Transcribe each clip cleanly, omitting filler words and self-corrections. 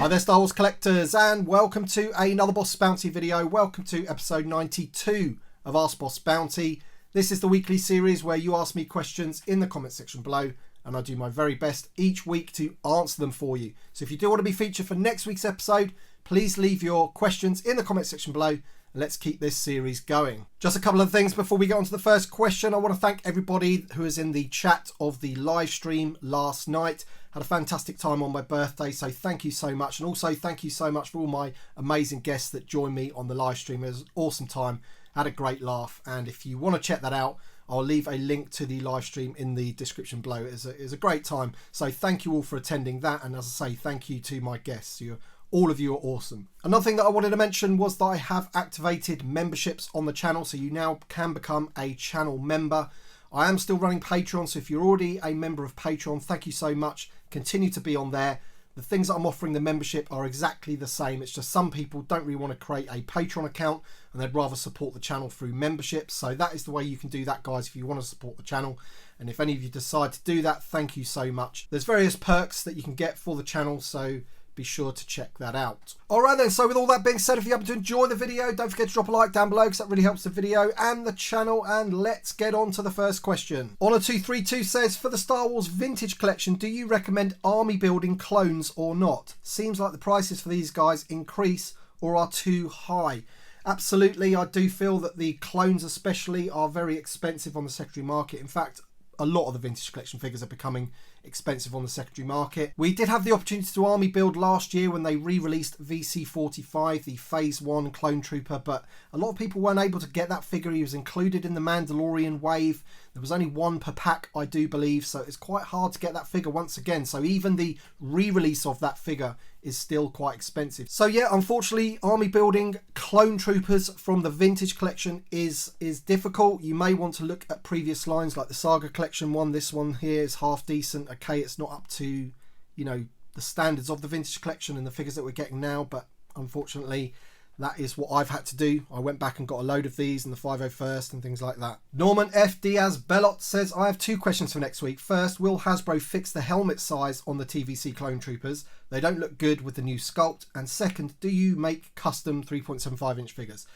Hi there, Star Wars collectors, and welcome to another Bossk Bounty video. Welcome to episode 92 of Ask Bossk Bounty. This is the weekly series where you ask me questions in the comment section below, and I do my very best each week to answer them for you. So if you do want to be featured for next week's episode, please leave your questions in the comment section below. Let's keep this series going. Just a couple of things before we get on to the first question. I want to thank everybody who was in the chat of the live stream last night. Had a fantastic time on my birthday, so thank you so much. And also thank you so much for all my amazing guests that joined me on the live stream. It was an awesome time. Had a great laugh. And if you want to check that out, I'll leave a link to the live stream in the description below. It was a great time. So thank you all for attending that. And as I say, thank you to my guests. All of you are awesome. Another thing that I wanted to mention was that I have activated memberships on the channel, so you now can become a channel member. I am still running Patreon, so if you're already a member of Patreon, thank you so much. Continue to be on there. The things that I'm offering the membership are exactly the same. It's just some people don't really want to create a Patreon account and they'd rather support the channel through memberships. So that is the way you can do that, guys, if you want to support the channel. And if any of you decide to do that, thank you so much. There's various perks that you can get for the channel, so be sure to check that out. Alright then, so with all that being said, if you happen to enjoy the video, don't forget to drop a like down below because that really helps the video and the channel. And let's get on to the first question. Honor232 says, for the Star Wars vintage collection, do you recommend army building clones or not? Seems like the prices for these guys increase or are too high. Absolutely, I do feel that the clones especially are very expensive on the secondary market. In fact, a lot of the vintage collection figures are becoming expensive on the secondary market. We did have the opportunity to army build last year when they re-released VC45, the Phase 1 Clone Trooper, but a lot of people weren't able to get that figure. He was included in the Mandalorian wave. There was only one per pack, I do believe, so it's quite hard to get that figure once again. So even the re-release of that figure is still quite expensive. So yeah, unfortunately, army building clone troopers from the vintage collection is difficult. You may want to look at previous lines like the Saga collection one. This one here is half decent. Okay, it's not up to, you know, the standards of the vintage collection and the figures that we're getting now, but unfortunately that is what I've had to do. I went back and got a load of these in the 501st and things like that. Norman F. Diaz Bellot says, I have two questions for next week. First, will Hasbro fix the helmet size on the TVC Clone Troopers? They don't look good with the new sculpt. And second, do you make custom 3.75 inch figures?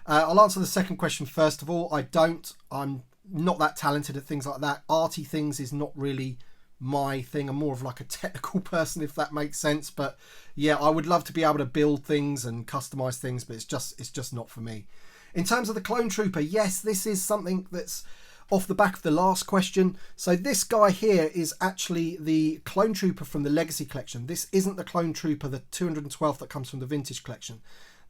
I'll answer the second question first of all. I don't. I'm not that talented at things like that. Arty things is not really my thing. I'm more of like a technical person, if that makes sense. But yeah, I would love to be able to build things and customize things, but it's just not for me. In terms of the Clone Trooper, yes, this is something that's off the back of the last question. So this guy here is actually the Clone Trooper from the Legacy collection. This isn't the Clone Trooper, the 212th that comes from the vintage collection.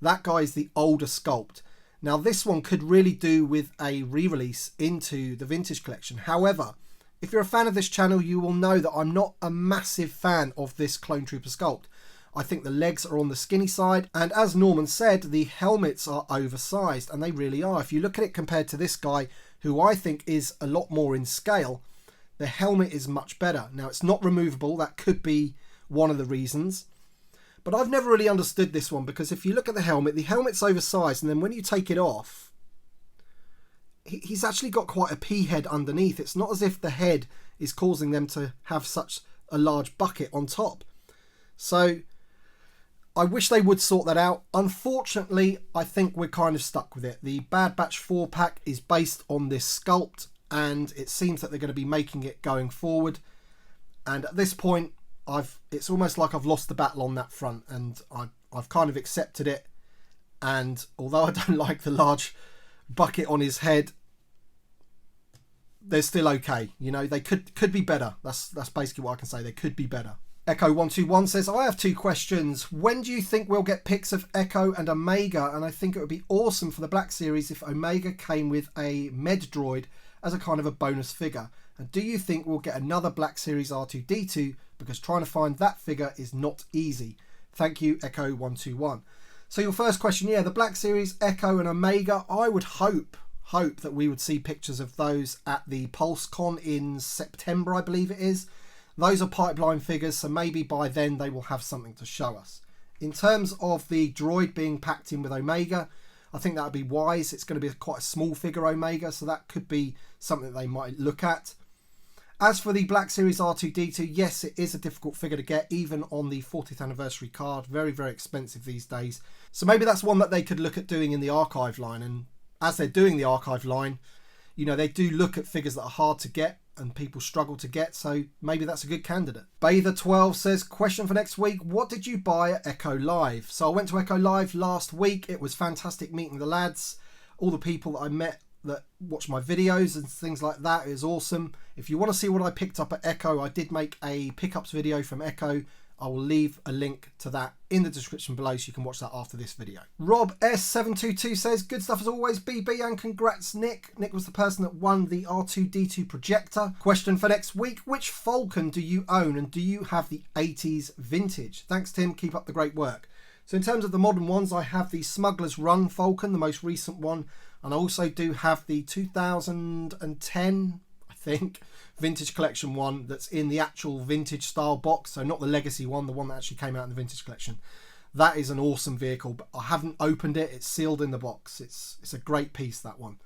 That guy is the older sculpt. Now this one could really do with a re-release into the vintage collection. However, if you're a fan of this channel, you will know that I'm not a massive fan of this Clone Trooper sculpt. I think the legs are on the skinny side, and as Norman said, the helmets are oversized, and they really are. If you look at it compared to this guy, who I think is a lot more in scale, the helmet is much better. Now, it's not removable. That could be one of the reasons. But I've never really understood this one, because if you look at the helmet's oversized, and then when you take it off, he's actually got quite a pea head underneath. It's not as if the head is causing them to have such a large bucket on top. So I wish they would sort that out. Unfortunately, I think we're kind of stuck with it. The Bad Batch 4 pack is based on this sculpt, and it seems that they're going to be making it going forward. And at this point, it's almost like I've lost the battle on that front, and I've kind of accepted it. And although I don't like the large bucket on his head, they're still okay. You know, they could be better. That's basically what I can say. They could be better. Echo121 says, I have two questions. When do you think we'll get pics of Echo and Omega? And I think it would be awesome for the Black Series if Omega came with a med droid as a kind of a bonus figure. And do you think we'll get another Black Series R2-D2? Because trying to find that figure is not easy. Thank you, Echo121. So your first question, yeah, the Black Series, Echo and Omega, I would hope that we would see pictures of those at the PulseCon in September, I believe it is. Those are pipeline figures, so maybe by then they will have something to show us. In terms of the droid being packed in with Omega, I think that would be wise. It's going to be quite a small figure Omega, so that could be something they might look at. As for the Black Series R2-D2, yes, it is a difficult figure to get, even on the 40th anniversary card. Very, very expensive these days. So maybe that's one that they could look at doing in the archive line. And as they're doing the archive line, you know, they do look at figures that are hard to get and people struggle to get. So maybe that's a good candidate. Bather12 says, question for next week. What did you buy at Echo Live? So I went to Echo Live last week. It was fantastic meeting the lads. All the people that I met that watch my videos and things like that is awesome. If you want to see what I picked up at Echo, I did make a pickups video from Echo. I will leave a link to that in the description below so you can watch that after this video. Rob S722 says, good stuff as always, BB, and congrats, Nick. Nick was the person that won the R2-D2 projector. Question for next week, which Falcon do you own and do you have the 80s vintage? Thanks, Tim. Keep up the great work. So in terms of the modern ones, I have the Smuggler's Run Falcon, the most recent one. And I also do have the 2010, I think, vintage collection one that's in the actual vintage style box. So not the legacy one, the one that actually came out in the vintage collection. That is an awesome vehicle, but I haven't opened it. It's sealed in the box. It's a great piece, that one.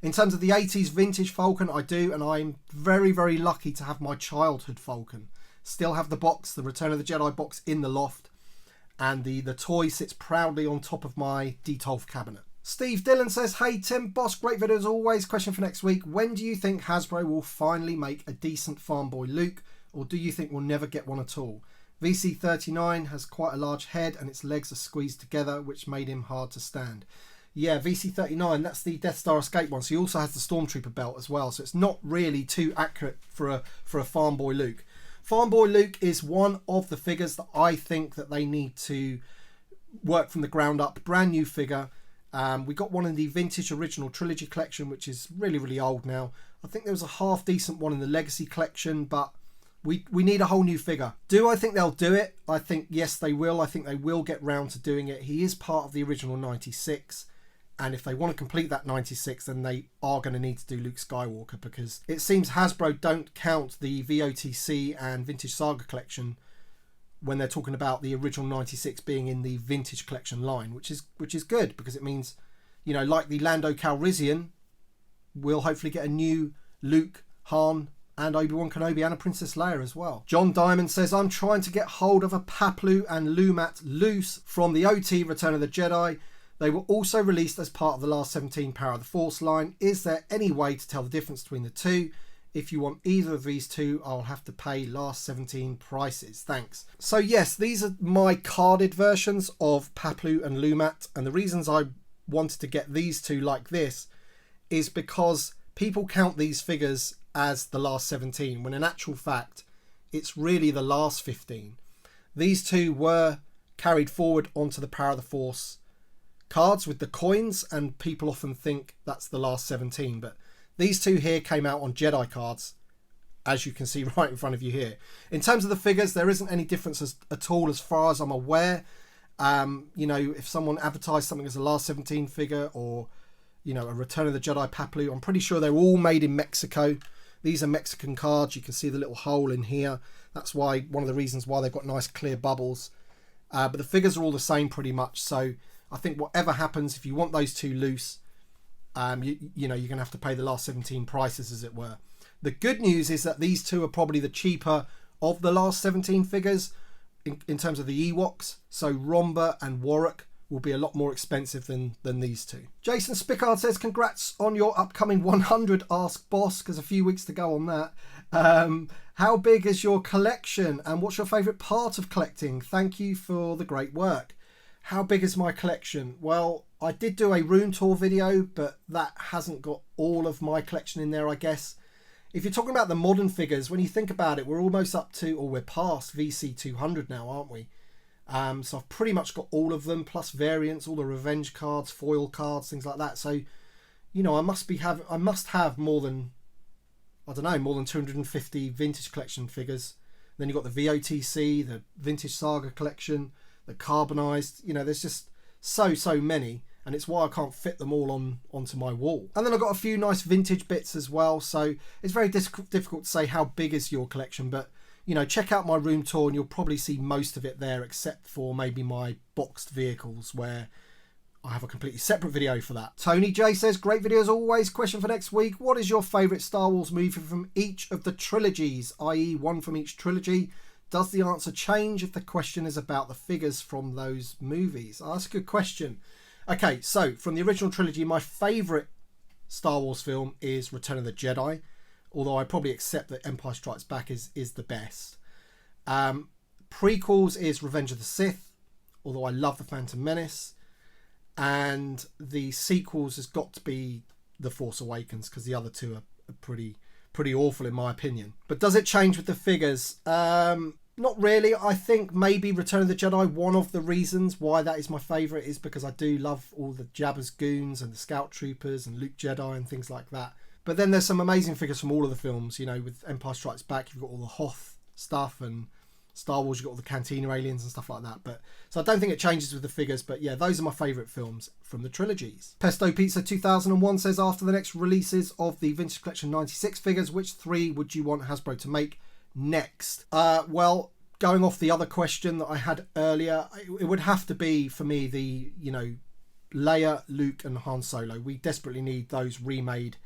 In terms of the 80s vintage Falcon, I do, and I'm very, very lucky to have my childhood Falcon. Still have the box, the Return of the Jedi box in the loft, and the toy sits proudly on top of my Detolf cabinet. Steve Dillon says, hey Tim, Bossk, great video as always. Question for next week. When do you think Hasbro will finally make a decent Farm Boy Luke, or do you think we'll never get one at all? VC39 has quite a large head and its legs are squeezed together, which made him hard to stand. Yeah, VC39, that's the Death Star Escape one. So he also has the Stormtrooper belt as well. So it's not really too accurate for a Farm Boy Luke. Farm Boy Luke is one of the figures that I think that they need to work from the ground up. Brand new figure. We got one in the vintage original trilogy collection, which is really, really old now. I think there was a half decent one in the legacy collection, but we need a whole new figure. Do I think they'll do it? I think yes, they will. I think they will get round to doing it. He is part of the original 96. And if they want to complete that 96, then they are going to need to do Luke Skywalker, because it seems Hasbro don't count the VOTC and Vintage Saga collection when they're talking about the original 96 being in the Vintage collection line, which is good, because it means, you know, like the Lando Calrissian, we'll hopefully get a new Luke, Han, and Obi-Wan Kenobi and a Princess Leia as well. John Diamond says, I'm trying to get hold of a Paplu and Lumat loose from the OT Return of the Jedi. They were also released as part of the last 17 Power of the Force line. Is there any way to tell the difference between the two? If you want either of these two, I'll have to pay last 17 prices. Thanks. So yes, these are my carded versions of Paplu and Lumat. And the reasons I wanted to get these two like this is because people count these figures as the last 17, when in actual fact, it's really the last 15. These two were carried forward onto the Power of the Force cards with the coins, and people often think that's the last 17, but these two here came out on Jedi cards, as you can see right in front of you here. In terms of the figures, there isn't any difference at all as far as I'm aware. You know, if someone advertised something as a last 17 figure, or, you know, a Return of the Jedi Paplu, I'm pretty sure they're all made in Mexico. These are Mexican cards. You can see the little hole in here. That's why, one of the reasons why they've got nice clear bubbles. But the figures are all the same pretty much. So I think whatever happens, if you want those two loose, you know, you're going to have to pay the last 17 prices, as it were. The good news is that these two are probably the cheaper of the last 17 figures in terms of the Ewoks. So Romba and Warwick will be a lot more expensive than these two. Jason Spicard says, congrats on your upcoming 100 Ask Bossk. There's a few weeks to go on that. How big is your collection and what's your favourite part of collecting? Thank you for the great work. How big is my collection? Well, I did do a room tour video, but that hasn't got all of my collection in there, I guess. If you're talking about the modern figures, when you think about it, we're almost up to, or we're past VC200 now, aren't we? So I've pretty much got all of them, plus variants, all the revenge cards, foil cards, things like that. So, you know, I must have more than, I don't know, more than 250 vintage collection figures. Then you've got the VOTC, the Vintage Saga collection, the carbonized, you know, there's just so many, and it's why I can't fit them all onto my wall. And then I've got a few nice vintage bits as well, so it's very difficult to say how big is your collection, but, you know, check out my room tour and you'll probably see most of it there, except for maybe my boxed vehicles, where I have a completely separate video for that. Tony J says, great video as always. Question for next week. What is your favourite Star Wars movie from each of the trilogies, i.e. one from each trilogy? Does the answer change if the question is about the figures from those movies? Oh, that's a good question. Okay, so from the original trilogy, my favourite Star Wars film is Return of the Jedi, although I probably accept that Empire Strikes Back is the best. Prequels is Revenge of the Sith, although I love The Phantom Menace. And the sequels has got to be The Force Awakens, because the other two are pretty awful in my opinion. But does it change with the figures? Not really. I think maybe Return of the Jedi, one of the reasons why that is my favourite is because I do love all the Jabba's goons and the Scout Troopers and Luke Jedi and things like that. But then there's some amazing figures from all of the films. You know, with Empire Strikes Back, you've got all the Hoth stuff, and Star Wars, you've got all the Cantina aliens and stuff like that. But so I don't think it changes with the figures. But yeah, those are my favourite films from the trilogies. Pesto Pizza 2001 says, after the next releases of the Vintage Collection 96 figures, which 3 would you want Hasbro to make next? Well, going off the other question that I had earlier, it would have to be, for me, the, you know, Leia, Luke and Han Solo. We desperately need those remade,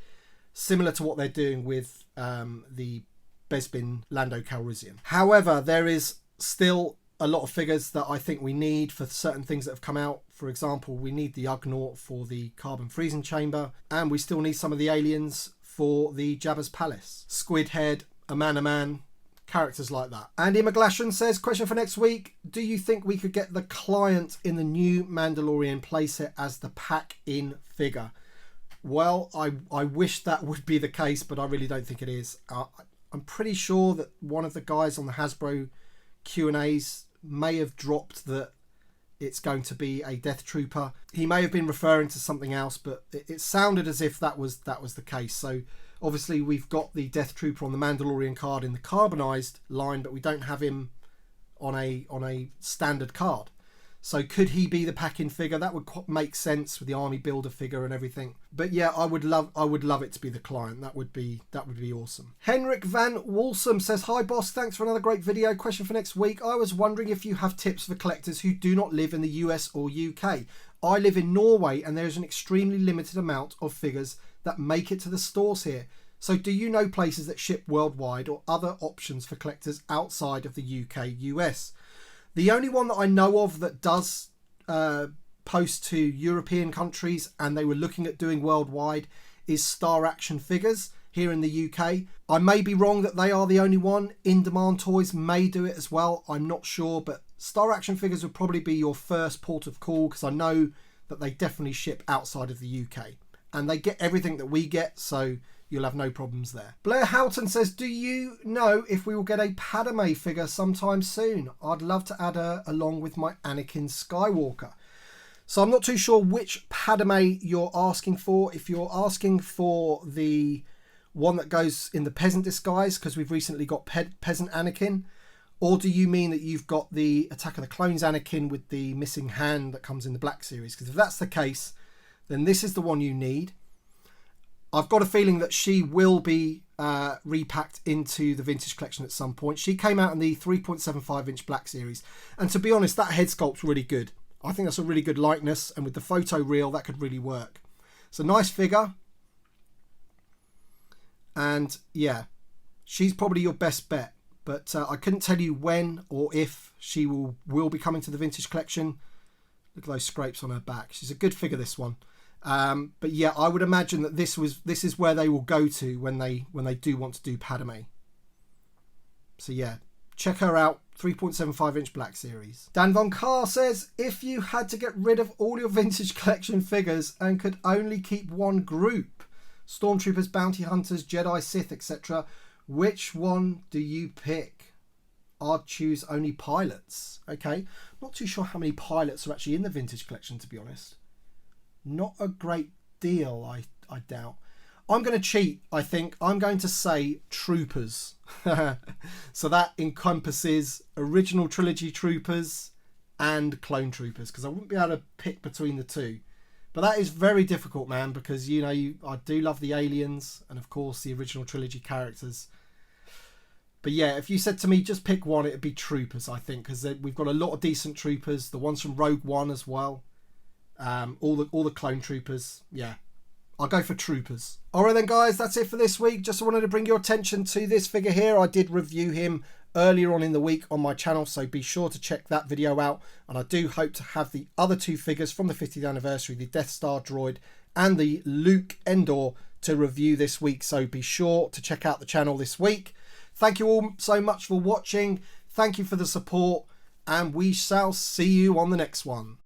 similar to what they're doing with the Bespin Lando Calrissian. However, there is still a lot of figures that I think we need for certain things that have come out. For example, we need the Ugnaught for the carbon freezing chamber, and we still need some of the aliens for the Jabba's palace. Squidhead, a man, characters like that. Andy McGlashan says, question for next week, do you think we could get the client in the new Mandalorian playset as the pack-in figure? Well, I wish that would be the case, but I really don't think it is. I'm pretty sure that one of the guys on the Hasbro Q&As may have dropped that it's going to be a Death Trooper. He may have been referring to something else, but it sounded as if that was the case. So obviously we've got the Death Trooper on the Mandalorian card in the carbonized line, but we don't have him on a standard card. So could he be the pack-in figure? That would make sense with the army builder figure and everything. But yeah, I would love it to be the client. That would be awesome. Henrik van Walsum says, hi Boss, thanks for another great video. Question for next week. I was wondering if you have tips for collectors who do not live in the US or UK. I live in Norway and there is an extremely limited amount of figures that make it to the stores here. So do you know places that ship worldwide or other options for collectors outside of the UK, US? The only one that I know of that does post to European countries, and they were looking at doing worldwide, is Star Action Figures here in the UK. I may be wrong that they are the only one. In Demand Toys may do it as well. I'm not sure, but Star Action Figures would probably be your first port of call, because I know that they definitely ship outside of the UK. And they get everything that we get, so you'll have no problems there. Blair Houghton says, do you know if we will get a Padme figure sometime soon? I'd love to add her along with my Anakin Skywalker. So I'm not too sure which Padme you're asking for. If you're asking for the one that goes in the peasant disguise, because we've recently got peasant Anakin, or do you mean that you've got the Attack of the Clones Anakin with the missing hand that comes in the Black Series? Because if that's the case, then this is the one you need. I've got a feeling that she will be repacked into the Vintage Collection at some point. She came out in the 3.75 inch Black Series. And to be honest, that head sculpt's really good. I think that's a really good likeness. And with the photo reel, that could really work. It's a nice figure. And yeah, she's probably your best bet. But I couldn't tell you when or if she will be coming to the Vintage Collection. Look at those scrapes on her back. She's a good figure, this one. But yeah, I would imagine that this is where they will go to when they do want to do Padme. So yeah, check her out. 3.75 inch Black Series. Dan Von Carr says, if you had to get rid of all your Vintage Collection figures and could only keep one group, Stormtroopers, Bounty Hunters, Jedi, Sith, etc., which one do you pick? I'd choose only pilots. Okay, not too sure how many pilots are actually in the Vintage Collection, to be honest. Not a great deal, I doubt. I'm going to cheat, I think. I'm going to say Troopers. So that encompasses original trilogy Troopers and Clone Troopers, because I wouldn't be able to pick between the two. But that is very difficult, man, because, you know, I do love the aliens and, of course, the original trilogy characters. But yeah, if you said to me, just pick one, it'd be Troopers, I think, because we've got a lot of decent Troopers. The ones from Rogue One as well. All the clone troopers. Yeah, I'll go for troopers. Alright then guys, that's it for this week. Just wanted to bring your attention to this figure here. I did review him earlier on in the week on my channel, so be sure to check that video out. And I do hope to have the other two figures from the 50th anniversary, the Death Star droid and the Luke Endor, to review this week. So be sure to check out the channel this week. Thank you all so much for watching. Thank you for the support, and we shall see you on the next one.